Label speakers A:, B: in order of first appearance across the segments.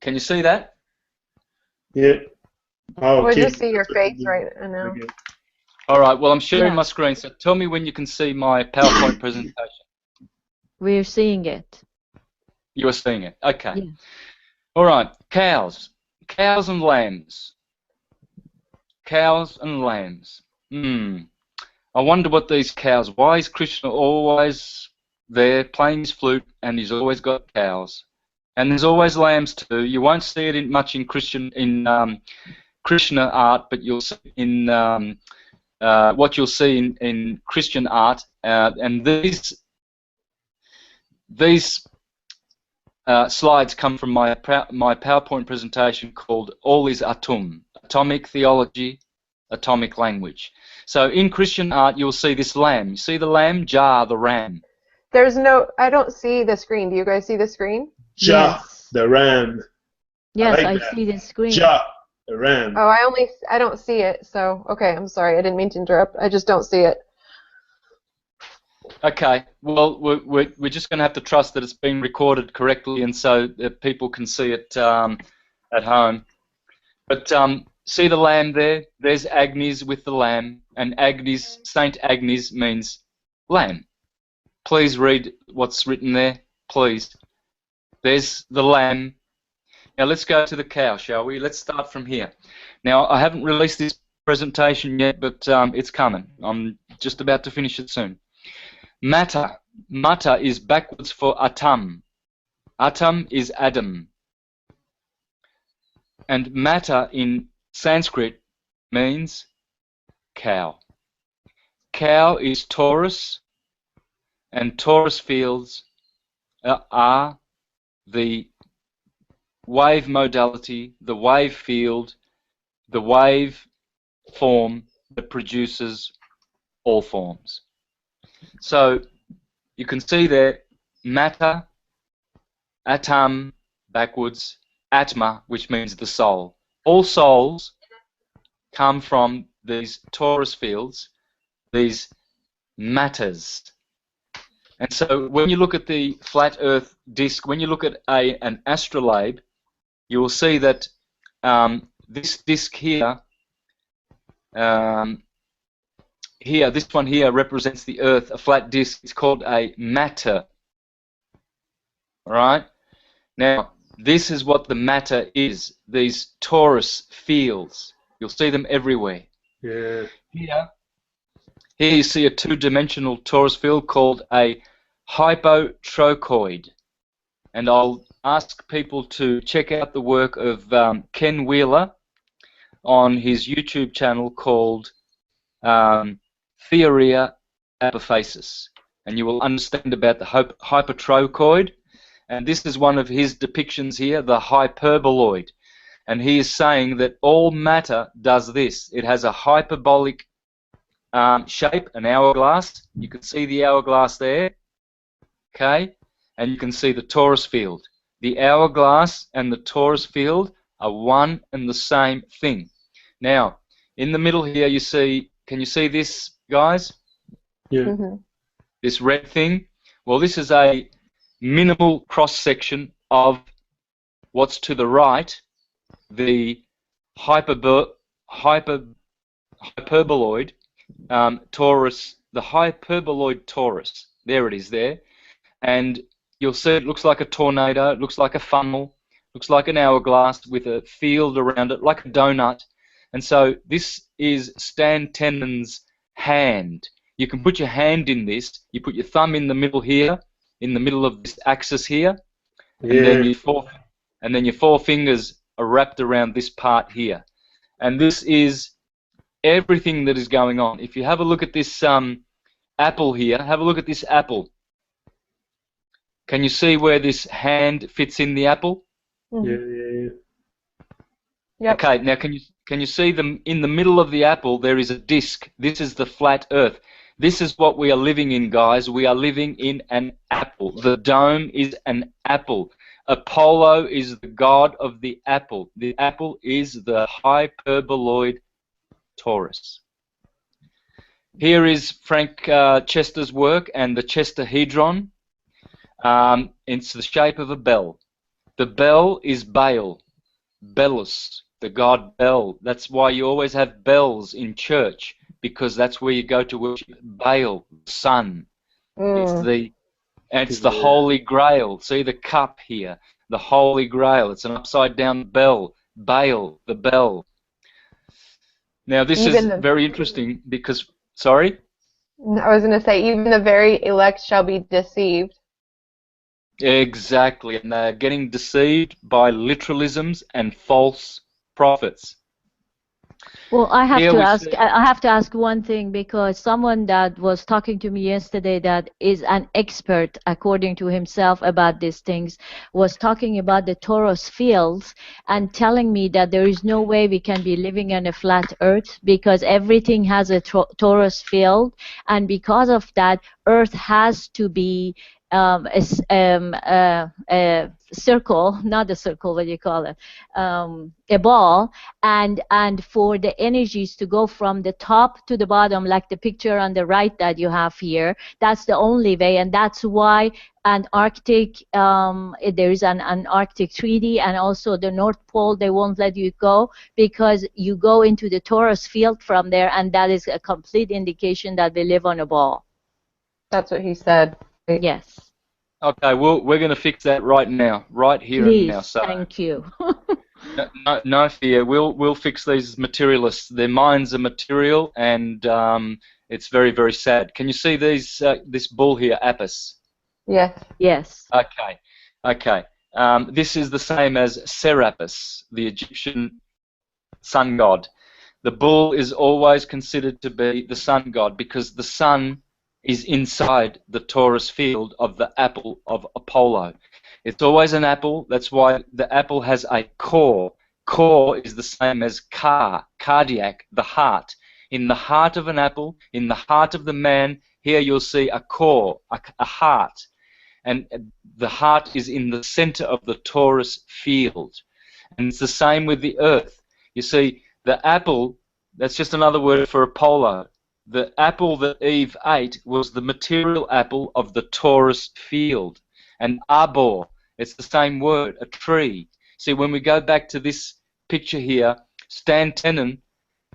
A: Can you see that?
B: Yeah. Oh,
C: We just see your face right now.
B: Okay.
A: All right. Well, I'm sharing
D: Yeah.
A: my screen, so tell me when you can see my PowerPoint presentation.
D: We're seeing it.
A: You are seeing it. Okay.
D: Yeah.
A: All right. Cows. Cows and lambs. Cows and lambs. I wonder what these cows. Why is Krishna always there playing his flute, and he's always got cows, and there's always lambs too. You won't see it much in Krishna art, but you'll see in what you'll see in Christian art, and these slides come from my PowerPoint presentation called All is Atum, Atomic Theology, Atomic Language. So in Christian art, you'll see this lamb. You see the lamb? Jah, the ram.
C: There's no, I don't see the screen. Do you guys see the screen?
B: Jah,
D: Yes.
B: the ram.
D: Yes,
B: like
D: I
B: that.
D: see the screen.
B: Jah, the ram.
C: Oh, I don't see it. So, okay, I'm sorry. I didn't mean to interrupt. I just don't see it.
A: Okay, well, we're just going to have to trust that it's being recorded correctly, and so that people can see it at home. But see the lamb there? There's Agnes with the lamb, and Agnes, Saint Agnes means lamb. Please read what's written there, please. There's the lamb. Now let's go to the cow, shall we? Let's start from here. Now, I haven't released this presentation yet, but it's coming. I'm just about to finish it soon. Matter. Matter is backwards for atam. Atam is Adam. And matter in Sanskrit means cow. Cow is Taurus, and Taurus fields are the wave modality, the wave field, the wave form that produces all forms. So you can see there matter, atam, backwards, atma, which means the soul. All souls come from these torus fields, these matters. And so when you look at the flat Earth disk, when you look at an astrolabe, you will see that this disk here, this one here represents the Earth, a flat disk. It's called a matter. All right? Now, this is what the matter is, these torus fields. You'll see them everywhere.
B: Yeah.
A: Here you see a two-dimensional torus field called a hypotrochoid. And I'll ask people to check out the work of Ken Wheeler on his YouTube channel called Theoria Apophasis. And you will understand about the hypotrochoid. And this is one of his depictions here, the hyperboloid. And he is saying that all matter does this. It has a hyperbolic shape, an hourglass. You can see the hourglass there, okay? And you can see the torus field. The hourglass and the torus field are one and the same thing. Now, in the middle here you see, can you see this, guys?
B: Yeah.
C: Mm-hmm.
A: This red thing? Well, this is a minimal cross-section of what's to the right, the hyperboloid torus, the hyperboloid torus. There it is there. And you'll see it looks like a tornado, it looks like a funnel, looks like an hourglass with a field around it, like a donut. And so this is Stan Tennant's hand. You can put your hand in this, you put your thumb in the middle here, in the middle of this axis here,
B: Yeah.
A: and then your four fingers are wrapped around this part here. And this is everything that is going on. If you have a look at this apple here, have a look at this apple. Can you see where this hand fits in the apple?
C: Mm-hmm.
B: Yeah.
C: Yep.
A: Okay, now can you see them in the middle of the apple? There is a disc. This is the flat Earth. This is what we are living in, guys. We are living in an apple. The dome is an apple. Apollo is the god of the apple. The apple is the hyperboloid torus. Here is Frank Chester's work and the Chesterhedron. It's the shape of a bell. The bell is Baal, Belus, the god Bel. That's why you always have bells in church, because that's where you go to worship Baal, the sun. It's the Holy Grail. See the cup here, the Holy Grail. It's an upside down bell, Baal, the bell. Now this is very interesting because, sorry?
C: I was going to say, even the very elect shall be deceived.
A: Exactly, and they're getting deceived by literalisms and false prophets.
D: Well, I have to ask one thing, because someone that was talking to me yesterday that is an expert according to himself about these things was talking about the torus fields and telling me that there is no way we can be living on a flat earth because everything has a torus field, and because of that, earth has to be a circle, not a circle, what do you call it, a ball, and for the energies to go from the top to the bottom, like the picture on the right that you have here, that's the only way, and that's why Antarctic, there is an Arctic treaty, and also the North Pole, they won't let you go because you go into the torus field from there, and that is a complete indication that we live on a ball.
C: That's what he said.
D: Yes.
A: Okay, well, we're going to fix that right now, right here
D: Please,
A: and now. So,
D: thank you.
A: no fear. We'll fix these materialists. Their minds are material, and it's very, very sad. Can you see these? This bull here, Apis?
C: Yes.
D: Yes.
A: Okay. This is the same as Serapis, the Egyptian sun god. The bull is always considered to be the sun god because the sun is inside the torus field of the apple of Apollo. It's always an apple. That's why the apple has a core. Core is the same as cardiac, the heart. In the heart of an apple, in the heart of the man, here you'll see a core, a heart. And the heart is in the center of the torus field. And it's the same with the earth. You see, the apple, that's just another word for Apollo. The apple that Eve ate was the material apple of the torus field. And arbor, it's the same word, a tree. See, when we go back to this picture here, Stan Tenen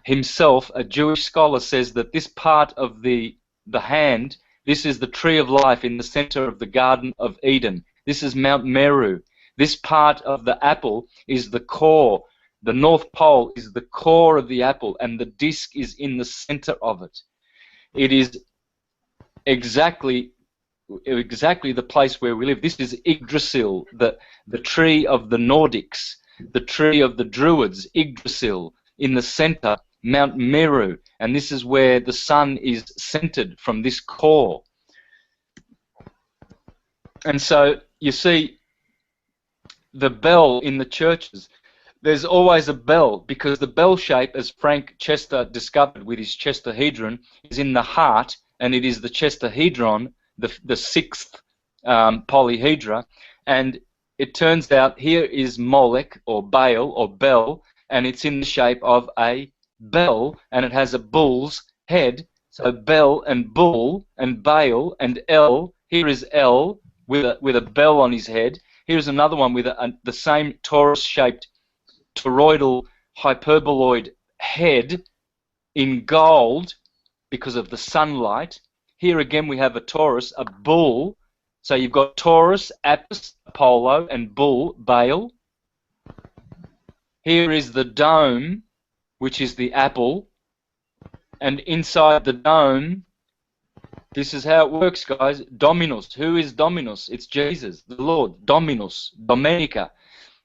A: himself, a Jewish scholar, says that this part of the hand, this is the tree of life in the center of the Garden of Eden. This is Mount Meru. This part of the apple is the core. The North Pole is the core of the apple, and the disc is in the center of it. It is exactly the place where we live. This is Yggdrasil, the tree of the Nordics, the tree of the Druids, Yggdrasil. In the center, Mount Meru, and this is where the sun is centered from this core. And so you see the bell in the churches. There's always a bell because the bell shape, as Frank Chester discovered with his Chesterhedron, is in the heart, and it is the Chesterhedron, the sixth polyhedra, and it turns out here is Molech or Baal or Bel, and it's in the shape of a bell, and it has a bull's head. So Bel and bull and Baal and El. Here is El with a bell on his head. Here's another one with the same torus-shaped toroidal hyperboloid head in gold because of the sunlight. Here again we have a Taurus, a bull. So you've got Taurus, Apis, Apollo, and bull, Baal. Here is the dome, which is the apple. And inside the dome, this is how it works, guys. Dominus. Who is Dominus? It's Jesus, the Lord. Dominus. Domenica.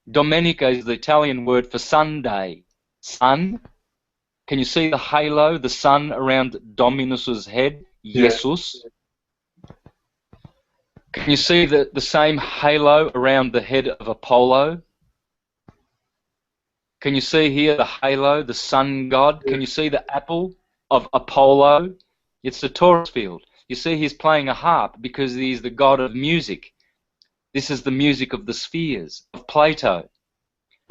A: Domenica is the Italian word for Sunday. Sun. Can you see the halo, the sun around Dominus's head? Jesus. Can you see the same halo around the head of Apollo? Can you see here the halo, the sun god? Can you see the apple of Apollo? It's the Taurus field. You see he's playing a harp because he's the god of music. This is the music of the spheres, of Plato.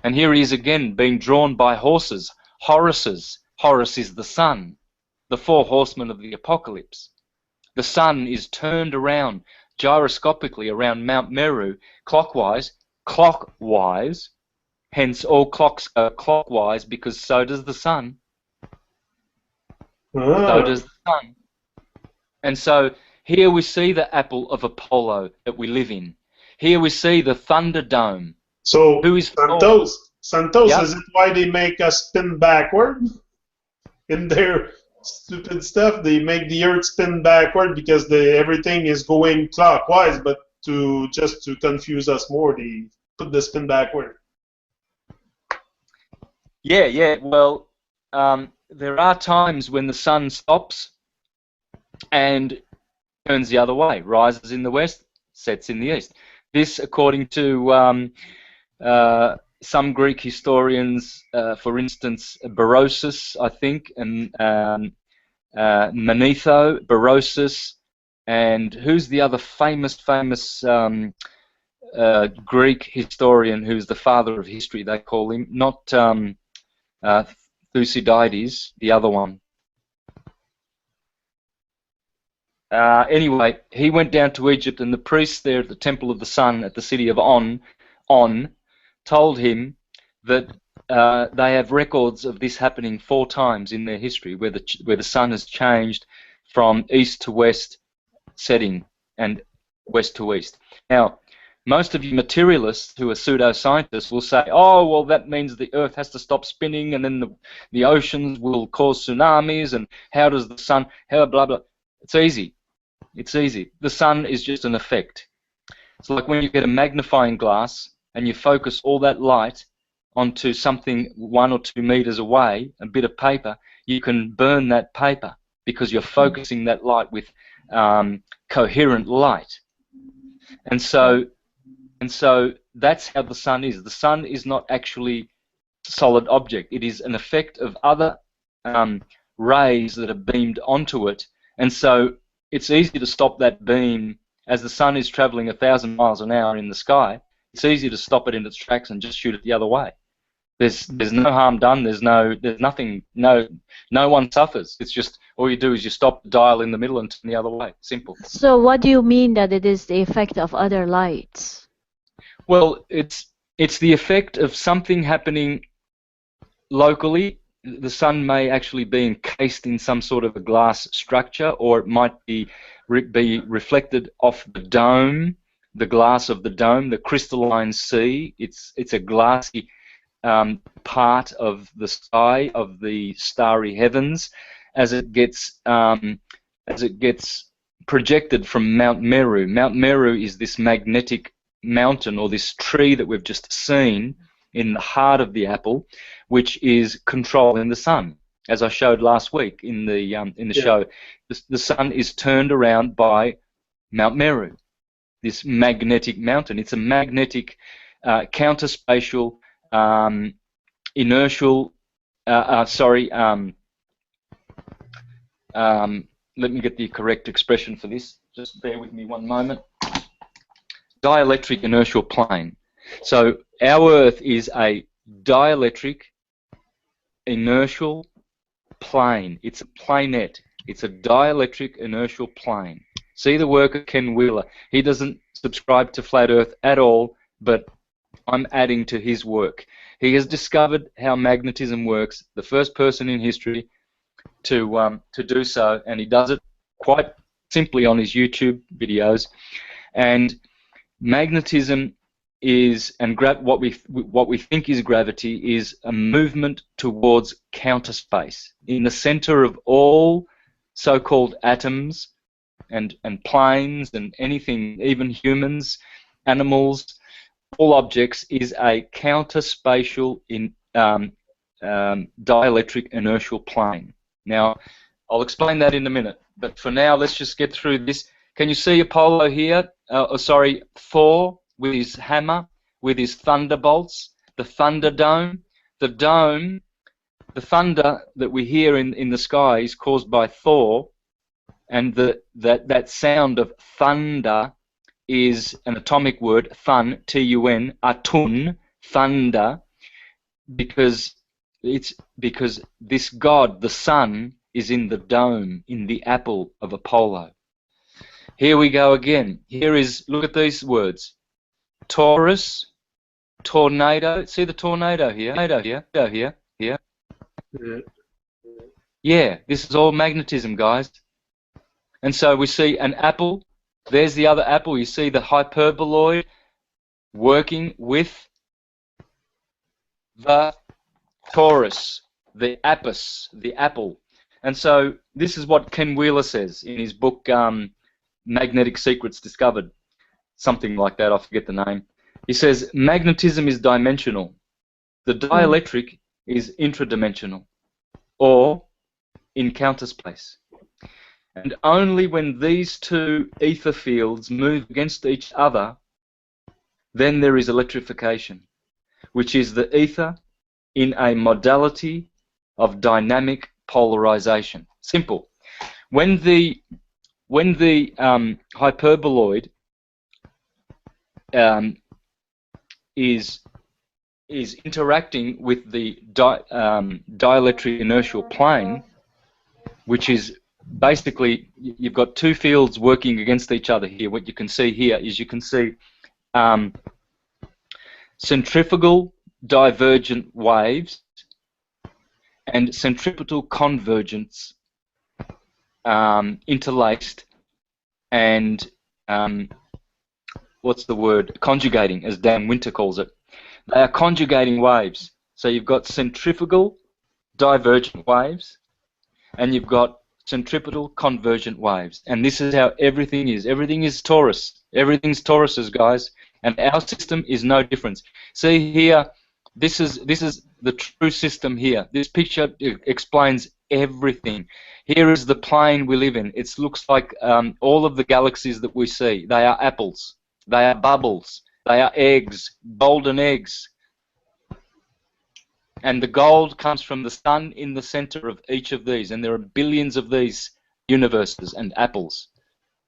A: And here he is again being drawn by horses, Horuses. Horus is the sun, the four horsemen of the apocalypse. The sun is turned around gyroscopically around Mount Meru, clockwise, clockwise. Hence, all clocks go clockwise because so does the sun. So does the sun. And so here we see the apple of Apollo that we live in. Here we see the Thunderdome.
B: So,
A: Who is
B: Santos,
A: Yep.
B: is it why they make us spin backward? In their stupid stuff, they make the Earth spin backward because everything is going clockwise, but just to confuse us more, they put the spin backward.
A: Yeah. Well, there are times when the sun stops and turns the other way, rises in the west, sets in the east. This, according to some Greek historians, for instance, Berosus, I think, and Manetho, Berosus, and who's the other famous Greek historian who's the father of history, they call him, not Thucydides, the other one. Anyway, he went down to Egypt, and the priests there at the Temple of the Sun at the city of On told him that they have records of this happening 4 times in their history, where the sun has changed from east to west setting and west to east. Now, most of you materialists who are pseudoscientists will say, oh, well, that means the Earth has to stop spinning, and then the oceans will cause tsunamis, and how does the sun, how blah, blah. It's easy. It's easy. The sun is just an effect. It's like when you get a magnifying glass and you focus all that light onto something 1 or 2 meters away, a bit of paper, you can burn that paper because you're focusing that light with coherent light. And so that's how the sun is. The sun is not actually a solid object. It is an effect of other rays that are beamed onto it. And so it's easy to stop that beam as the sun is traveling 1,000 miles an hour in the sky. It's easy to stop it in its tracks and just shoot it the other way. There's no harm done. There's nothing. No one suffers. It's just all you do is you stop the dial in the middle and turn the other way. Simple.
D: So what do you mean that it is the effect of other lights?
A: Well, it's the effect of something happening locally. The sun may actually be encased in some sort of a glass structure, or it might be reflected off the dome, the glass of the dome, the crystalline sea. It's a glassy part of the sky, of the starry heavens, as it gets projected from Mount Meru. Mount Meru is this magnetic mountain, or this tree that we've just seen in the heart of the apple, which is controlling the sun. As I showed last week in the show, the sun is turned around by Mount Meru, this magnetic mountain. It's a magnetic counterspatial inertial. Let me get the correct expression for this. Just bear with me one moment. Dielectric inertial plane. So our Earth is a dielectric inertial plane. It's a planet. It's a dielectric inertial plane. See the work of Ken Wheeler. He doesn't subscribe to flat Earth at all, but I'm adding to his work. He has discovered how magnetism works, the first person in history to do so, and he does it quite simply on his YouTube videos. And magnetism is, and what we think is gravity, is a movement towards counter space. In the center of all so-called atoms and planes and anything, even humans, animals, all objects, is a counter-spatial dielectric inertial plane. Now, I'll explain that in a minute, but for now, let's just get through this. Can you see Apollo here? Thor with his hammer, with his thunderbolts, the Thunderdome. The dome, the thunder that we hear in the sky is caused by Thor, and that sound of thunder is an atomic word, thun, T-U-N, atun, thunder, because this god, the sun, is in the dome, in the apple of Apollo. Here we go again. Here is, look at these words. Taurus, tornado. See the tornado here? Here.
B: Yeah.
A: Yeah, this is all magnetism, guys. And so we see an apple. There's the other apple. You see the hyperboloid working with the taurus, the apis, the apple. And so this is what Ken Wheeler says in his book Magnetic Secrets Discovered. Something like that, I forget the name. He says, magnetism is dimensional. The dielectric is intradimensional, or in counter space. And only when these two ether fields move against each other, then there is electrification, which is the ether in a modality of dynamic polarization. Simple. When the hyperboloid is interacting with the dielectric inertial plane, which is basically, you've got two fields working against each other here. What you can see here is you can see centrifugal divergent waves and centripetal convergence interlaced and what's the word? Conjugating, as Dan Winter calls it. They are conjugating waves. So you've got centrifugal divergent waves and you've got centripetal convergent waves. And this is how everything is. Everything is torus. Everything's toruses, guys. And our system is no different. See here, this is the true system here. This picture explains everything. Here is the plane we live in. It looks like all of the galaxies that we see. They are apples. They are bubbles. They are eggs, golden eggs. And the gold comes from the sun in the center of each of these. And there are billions of these universes and apples.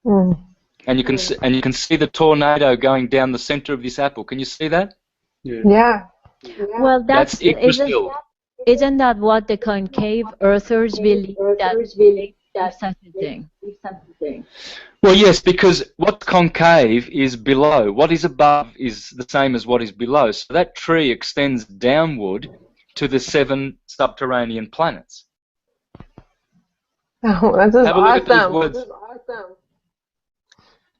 A: And you can see the tornado going down the center of this apple. Can you see that?
C: Yeah.
D: Well,
A: That's
D: isn't that what the concave earthers believe? That's such a thing.
A: Well, yes, because what's concave is below. What is above is the same as what is below. So that tree extends downward to the 7 subterranean planets.
C: Oh, that's just
A: Have a look at these
C: awesome.
A: words.
C: This is awesome.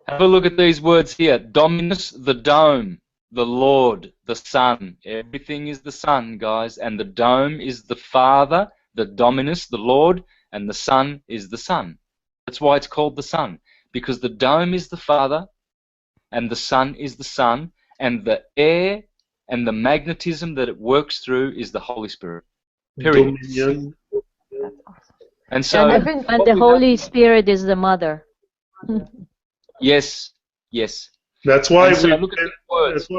A: Have a look at these words here. Dominus, the dome, the Lord, the Son. Everything is the Son, guys. And the dome is the Father, the Dominus, the Lord, and the Son is the Son. That's why it's called the Son. Because the dome is the Father, and the Son is the Son, and the air and the magnetism that it works through is the Holy Spirit. Period.
B: Dominion.
C: That's awesome.
A: And so,
D: And the Holy Spirit is the mother.
A: yes, yes.
B: That's why
A: And so
B: we've
A: look at
B: been,
A: the words.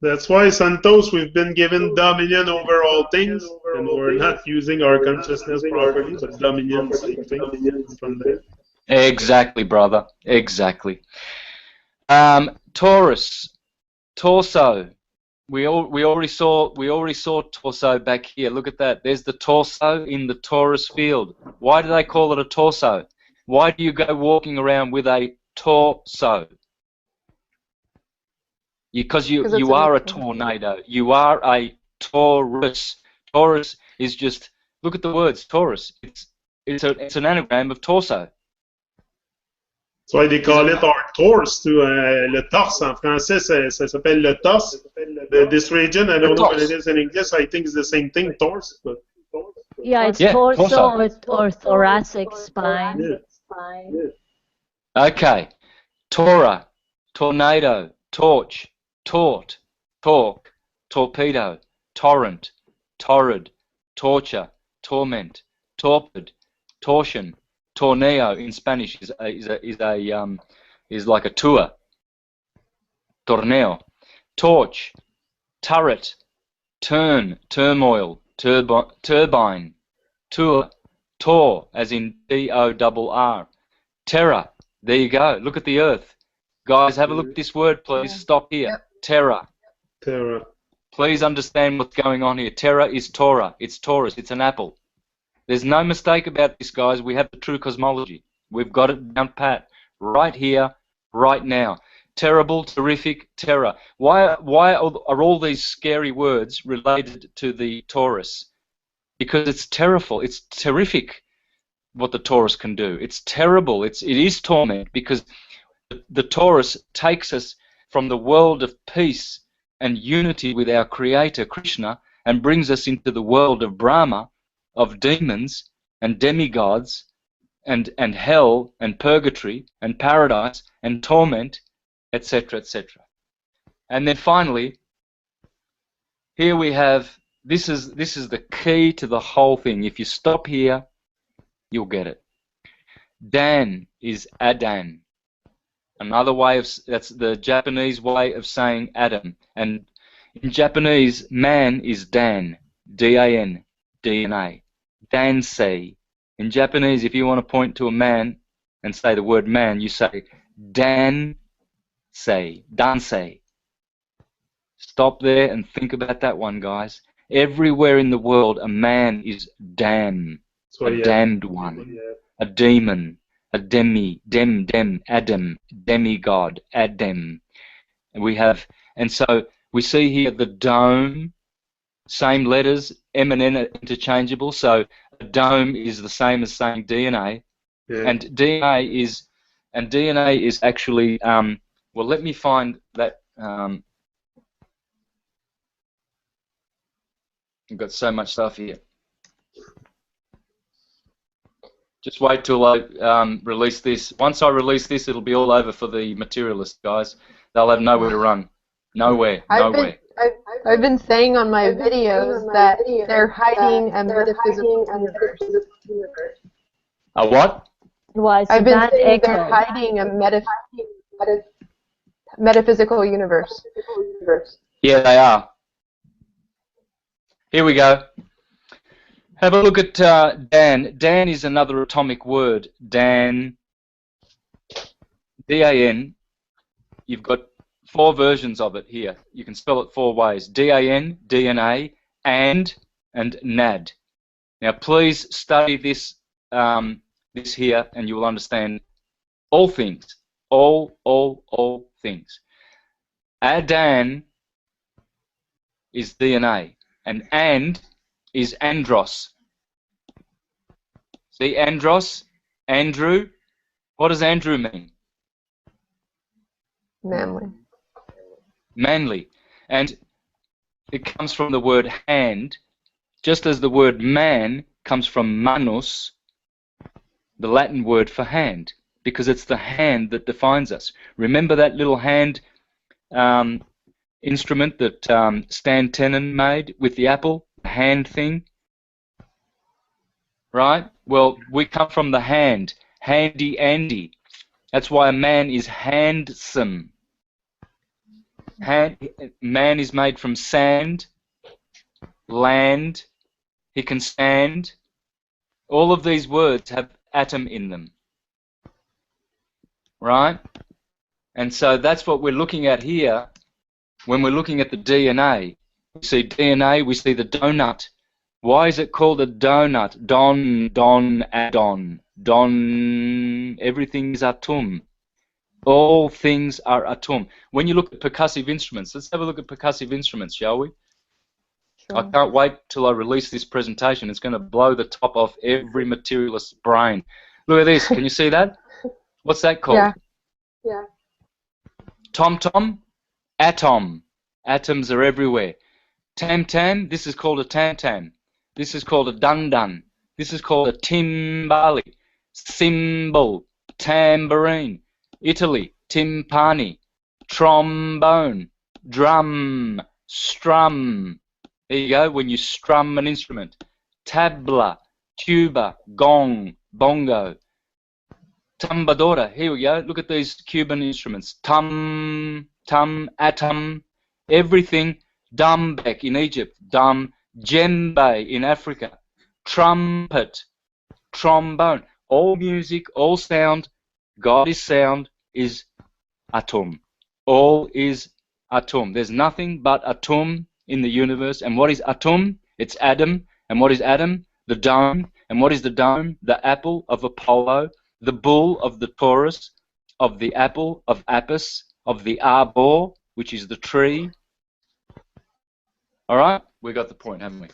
B: that's why Santos, we've been given dominion over all things, and we're not using our consciousness properly, but dominion, same thing from there.
A: Exactly, brother. Exactly. Taurus, torso. We already saw torso back here. Look at that. There's the torso in the Taurus field. Why do they call it a torso? Why do you go walking around with a torso? Because you are a tornado. You are a Taurus. Taurus is just, look at the words Taurus. It's an anagram of torso.
B: That's why they call it our torse, too. Le torse, en français, ça s'appelle le torse. This region, I don't know what it is in English. I think it's the same thing, torse. But
D: Yeah, it's
A: Yeah,
D: torso or thoracic spine.
B: yeah.
A: Okay. Tora, tornado, torch, tort, torque, torpedo, torrent, torrid, torture, torment, torpid, torsion. Torneo in Spanish is like a tour. Torneo. Torch, turret, turn, turmoil, turbine, tour, tor, as in T-O-R-R. Terror. There you go. Look at the earth. Guys, have a look at this word, please. Stop here.
C: Yep.
A: Terror.
B: Terra.
A: Please understand what's going on here. Terror is Torah. It's Taurus. It's an apple. There's no mistake about this, guys. We have the true cosmology. We've got it down pat right here, right now. terrible, terrific, terror. Why are all these scary words related to the Taurus? Because it's terrible, it's terrific what the Taurus can do. It's terrible, it is torment, because the Taurus takes us from the world of peace and unity with our Creator, Krishna, and brings us into the world of Brahma, of demons and demigods, and hell and purgatory and paradise and torment, etc., etc. And then finally, here we have, this is the key to the whole thing. If you stop here, you'll get it. Dan is Adan. Another way of, that's the Japanese way of saying Adam. And in Japanese, man is Dan, D-A-N, D-N-A. Dansei. In Japanese, if you want to point to a man and say the word man, you say Dansei, Dansei. Stop there and think about that one, guys. Everywhere in the world, a man is damn, a damned one, a demon, a Adam, demigod, Adam. And we have, and so we see here the dome, same letters, M and N are interchangeable, so a dome is the same as saying DNA, and DNA is actually, well, let me find that. I've got so much stuff here. Just wait till I release this. Once I release this, it'll be all over for the materialists, guys. They'll have nowhere to run. Nowhere.
C: I've been saying on my videos that they're hiding a metaphysical universe.
A: A what?
C: I've been saying they're hiding a metaphysical universe.
A: Yeah, they are. Here we go. Have a look at Dan. Dan is another atomic word. Dan, D-A-N. You've got 4 versions of it here. You can spell it 4 ways. D-A-N, D-N-A, and NAD. Now, please study this this here, and you will understand all things. All things. Adan is DNA, and is andros. See, andros, Andrew. What does Andrew mean?
C: Manly.
A: Manly. And it comes from the word hand, just as the word man comes from manus, the Latin word for hand, because it's the hand that defines us. Remember that little hand instrument that Stan Tenen made with the apple, the hand thing? Right? Well, we come from the hand, handy Andy. That's why a man is handsome. Man is made from sand, land, he can stand. All of these words have atom in them. Right? And so that's what we're looking at here when we're looking at the DNA. We see DNA, we see the donut. Why is it called a donut? Adon. Don, everything is atom. All things are atom. When you look at percussive instruments, let's have a look at percussive instruments, shall we? Sure. I can't wait till I release this presentation. It's going to blow the top off every materialist's brain. Look at this. Can you see that? What's that called?
C: Yeah.
A: Tom-tom, atom. Atoms are everywhere. Tam-tam, this is called a tam-tam. This is called a dun-dun. This is called a timbali. Cymbal, tambourine. Italy, timpani. Trombone, drum, strum. There you go, when you strum an instrument. Tabla, tuba, gong, bongo. Tumbadora, here we go. Look at these Cuban instruments. Tum, atom, everything. Dumbek in Egypt. Dum, djembe in Africa. Trumpet, trombone. All music, all sound. God is sound, is atom. All is atom. There's nothing but atom in the universe. And what is atom? It's Adam. And what is Adam? The dome. And what is the dome? The apple of Apollo. The bull of the Taurus, of the apple of Apis, of the arbor, which is the tree. All right, we got the point, haven't we?